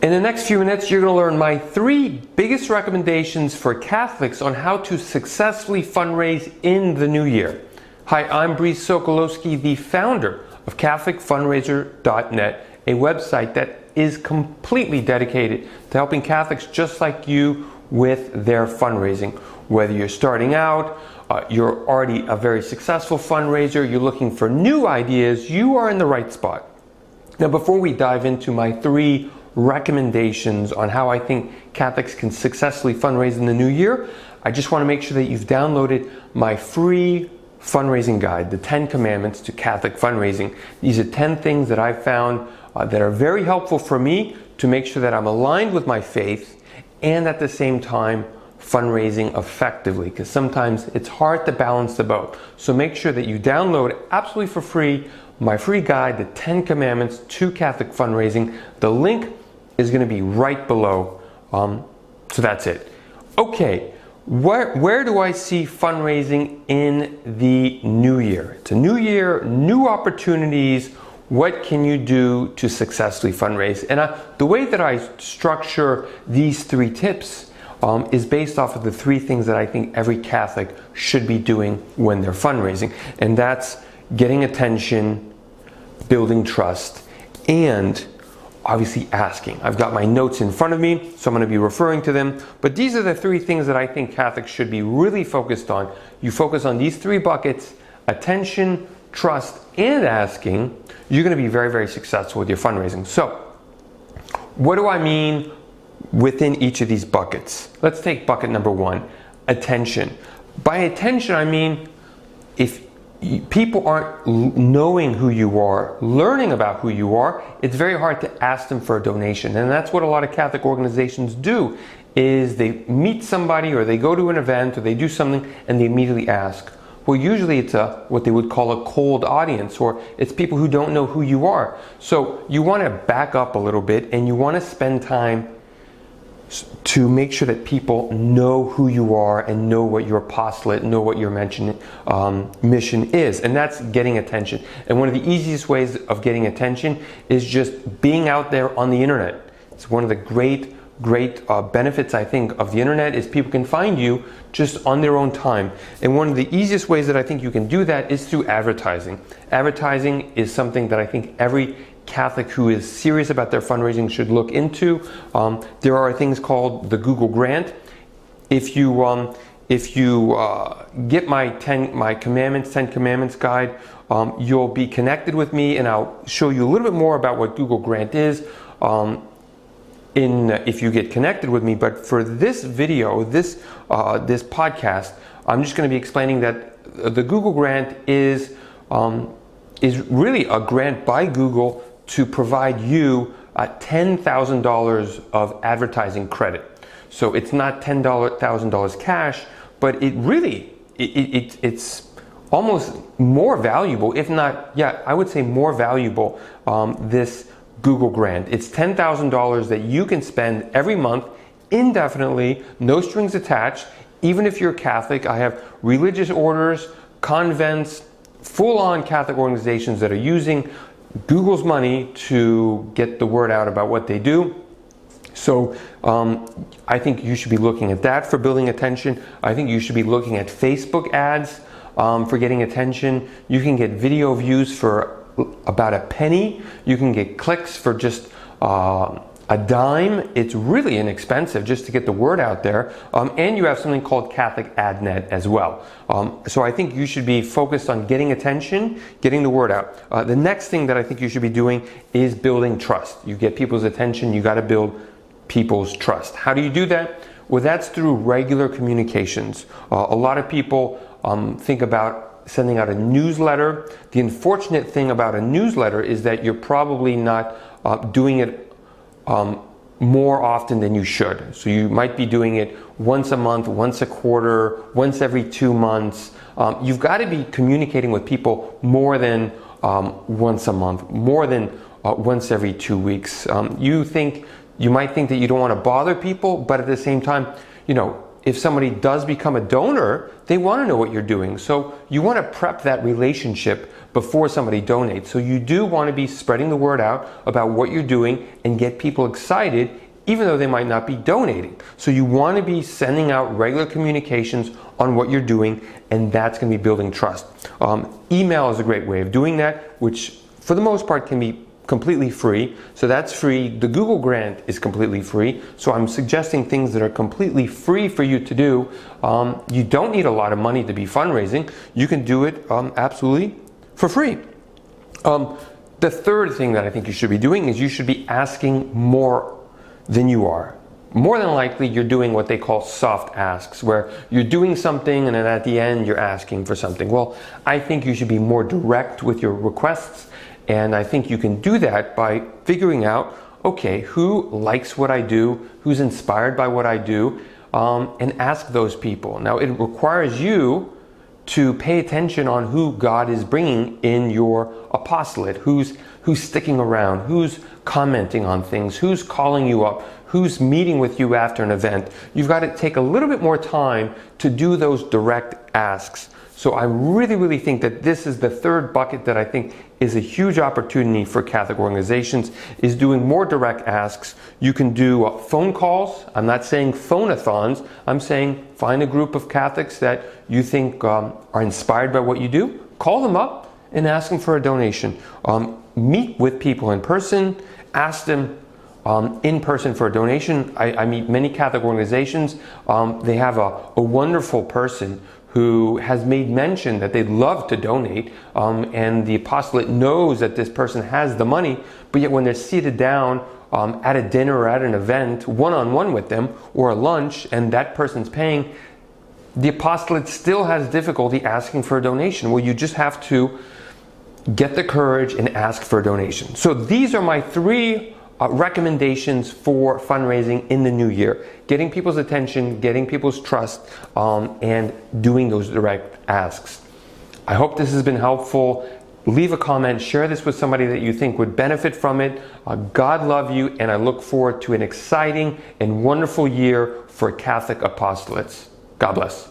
In the next few minutes, you're going to learn my 3 biggest recommendations for Catholics on how to successfully fundraise in the new year. Hi, I'm Brice Sokolowski, the founder of CatholicFundraiser.net, a website that is completely dedicated to helping Catholics just like you with their fundraising. Whether you're starting out, you're already a very successful fundraiser, you're looking for new ideas, you are in the right spot. Now, before we dive into my 3 recommendations on how I think Catholics can successfully fundraise in the new year, I just want to make sure that you've downloaded my free fundraising guide, the 10 Commandments to Catholic Fundraising. These are 10 things that I've found that are very helpful for me to make sure that I'm aligned with my faith and at the same time fundraising effectively, because sometimes it's hard to balance the both. So make sure that you download absolutely for free my free guide, the 10 Commandments to Catholic Fundraising. The link is going to be right below. So that's it. Okay, where do I see fundraising in the new year? It's a new year, new opportunities. What can you do to successfully fundraise? And the way that I structure these 3 tips is based off of the 3 things that I think every Catholic should be doing when they're fundraising. And that's getting attention, building trust, and obviously asking. I've got my notes in front of me, so I'm going to be referring to them. But these are the 3 things that I think Catholics should be really focused on. You focus on these 3 buckets: attention, trust, and asking. You're going to be very, very successful with your fundraising. So, what do I mean within each of these buckets? Let's take bucket number 1, attention. By attention, I mean if people aren't knowing who you are, learning about who you are, it's very hard to ask them for a donation. And that's what a lot of Catholic organizations do, is they meet somebody or they go to an event or they do something and they immediately ask. Well, usually it's what they would call a cold audience, or it's people who don't know who you are. So you want to back up a little bit and you want to spend time to make sure that people know who you are and know what your apostolate, know what your mission is, and that's getting attention. And one of the easiest ways of getting attention is just being out there on the internet. It's one of the great benefits, I think, of the internet is people can find you just on their own time. And one of the easiest ways that I think you can do that is through advertising. Advertising is something that I think every Catholic who is serious about their fundraising should look into. There are things called the Google Grant. If you get my 10 Commandments guide, you'll be connected with me, and I'll show you a little bit more about what Google Grant is if you get connected with me. But for this video, this podcast, I'm just going to be explaining that the Google Grant is really a grant by Google to provide you $10,000 of advertising credit. So it's not $10,000 cash, but it's almost more valuable, if not, I would say more valuable, this Google Grant. It's $10,000 that you can spend every month indefinitely, no strings attached. Even if you're Catholic, I have religious orders, convents, full-on Catholic organizations that are using Google's money to get the word out about what they do. So I think you should be looking at that for building attention. I think you should be looking at Facebook ads for getting attention. You can get video views for about a penny. You can get clicks for just a dime. It's really inexpensive just to get the word out there. And you have something called Catholic AdNet as well. So I think you should be focused on getting attention, getting the word out. The next thing that I think you should be doing is building trust. You get people's attention, you got to build people's trust. How do you do that? Well, that's through regular communications. A lot of people think about sending out a newsletter. The unfortunate thing about a newsletter is that you're probably not doing it more often than you should. So you might be doing it once a month, once a quarter, once every 2 months. You've got to be communicating with people more than once a month, more than once every 2 weeks. You might think that you don't want to bother people, but at the same time, if somebody does become a donor, they want to know what you're doing. So you want to prep that relationship before somebody donates. So you do want to be spreading the word out about what you're doing and get people excited, even though they might not be donating. So you want to be sending out regular communications on what you're doing, and that's going to be building trust. Email is a great way of doing that, which for the most part can be completely free. So that's free. The Google grant is completely free. So I'm suggesting things that are completely free for you to do. You don't need a lot of money to be fundraising. You can do it absolutely for free. The third thing that I think you should be doing is you should be asking more than you are. More than likely, you're doing what they call soft asks, where you're doing something and then at the end you're asking for something. Well, I think you should be more direct with your requests, and I think you can do that by figuring out, okay, who likes what I do, who's inspired by what I do, and ask those people. Now, it requires you to pay attention on who God is bringing in your apostolate, who's sticking around, who's commenting on things, who's calling you up, who's meeting with you after an event. You've got to take a little bit more time to do those direct asks. So I really think that this is the third bucket that I think is a huge opportunity for Catholic organizations, is doing more direct asks. You can do phone calls. I'm not saying phone-a-thons. I'm saying find a group of Catholics that you think are inspired by what you do. Call them up and ask them for a donation. Meet with people in person. Ask them in person for a donation. I meet many Catholic organizations. They have a wonderful person who has made mention that they'd love to donate, and the apostolate knows that this person has the money, but yet when they're seated down at a dinner or at an event, one-on-one with them, or a lunch, and that person's paying, the apostolate still has difficulty asking for a donation. Well, you just have to get the courage and ask for a donation. So these are my three recommendations for fundraising in the new year: getting people's attention, getting people's trust, and doing those direct asks. I hope this has been helpful. Leave a comment, share this with somebody that you think would benefit from it. God love you, and I look forward to an exciting and wonderful year for Catholic apostolates. God bless.